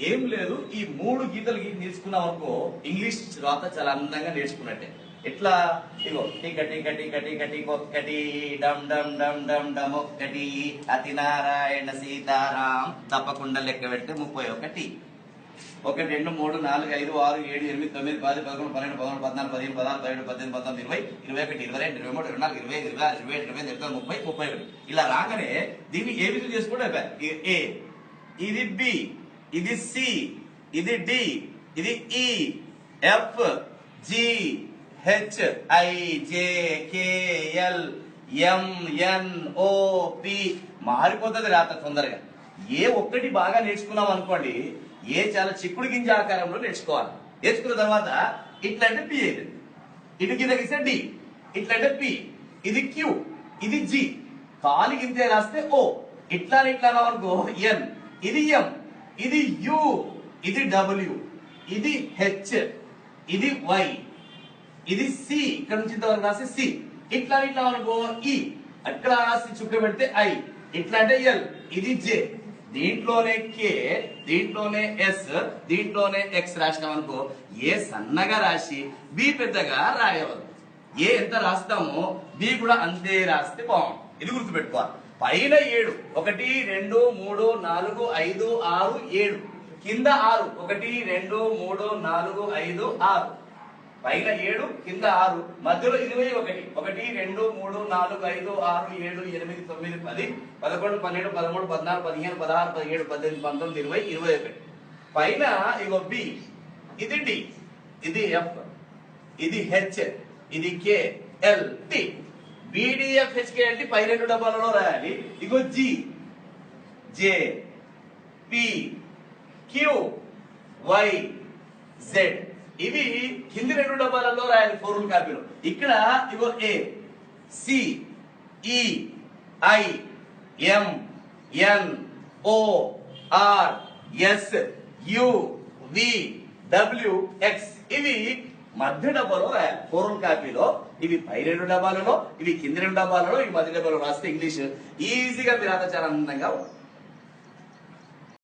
ఏం లేదు, ఈ 3 గీతలు నేర్చుకున్నాం అనుకో ఇంగ్లీష్ రాత చాలా అందంగా నేర్చుకున్నట్టే. ఎట్లా? ఇగో టికటి కటి కటి కటి ఒక్కటి డమ్ డమ్ డమ్ డమ్ డమ్ ఒక్కటి అతి నారాయణ సీతారాం తప్పకుండా లెక్క పెడితే 31. 1 2 3 4 5 6 7 8 9 10 11 12 13 14 15 16 17 18 19 20 21 22 23 24 25 26 27 28 30 31. ఇలా రాగానే దీన్ని ఏ విధంగా చేసుకుంటే ఏ, ఇది బి, ఇది సి, ఇది డి, ఇది E, F, G, H, I, J, K, L, M, N, O, P. మారిపోతుంది రాత తొందరగా. ఏ ఒక్కటి బాగా నేర్చుకున్నాం అనుకోండి, ఏ చాలా చిక్కుడు గింజ ఆకారంలో నేర్చుకోవాలి. నేర్చుకున్న తర్వాత ఇట్లంటే పి అయింది, ఇటు కింద గీస్తే డి, ఇట్లంటే పి, ఇది క్యూ, ఇది జి, కాలి గింతే రాస్తే ఓ, ఇట్లా అనుకో ఎన్, ఇది ఎం, ఇది యు, ఇది డబ్ల్యూ, ఇది హెచ్, ఇది వై, ఇది సి, ఇక్కడ నుంచి ఇంతవరకు రాస్తే సి, ఇట్లా అనుకో ఈ, అక్కడ రాసి చుక్క పెడితే ఐ, ఇట్లా అంటే ఎల్, ఇది జే, దీంట్లోనే కే, దీంట్లోనే ఎస్, దీంట్లోనే ఎక్స్ రాసినాం అనుకో ఏ సన్నగా రాసి బి పెద్దగా రాయవద్దు. ఏ ఎంత రాస్తామో బి కూడా అంతే రాస్తే బాగుంది. ఇది గుర్తుపెట్టుకోవాలి. పైన 7 1 2 3 4 5 6 7, కింద 6 1 2 3 4 5 6, పైన 7 కింద 6, మధ్యలో 21 1 2 3 4 5 6 7 8 9 10 11 12 13 14 15 16 17 18 19 20 21. పైన ఇగో బి, ఇది డి, ఇది ఎఫ్, ఇది హెచ్, ఇది K, L, T. BDF HK అంటే పై 2 డబ్బాలలో రాయాలి. ఇగో G, J, P, Q, Y, Z, ఇవి కింది 2 డబ్బాలలో రాయాలి ఫోర్ములా కాపీలో. ఇక్కడ ఇగో A, C, E, I, M, N, O, R, S, U, V, W, X, ఇవి మధ్య డబ్బాలో రాయాలి ఫోర్ములా కాపీలో. ఇవి పై 2 డబ్బాలలో, ఇవి కింది 2 డబ్బాలలో, ఇవి మధ్య డబ్బాలో రాస్తే ఇంగ్లీష్ ఈజీగా మీరు చాలా అందంగా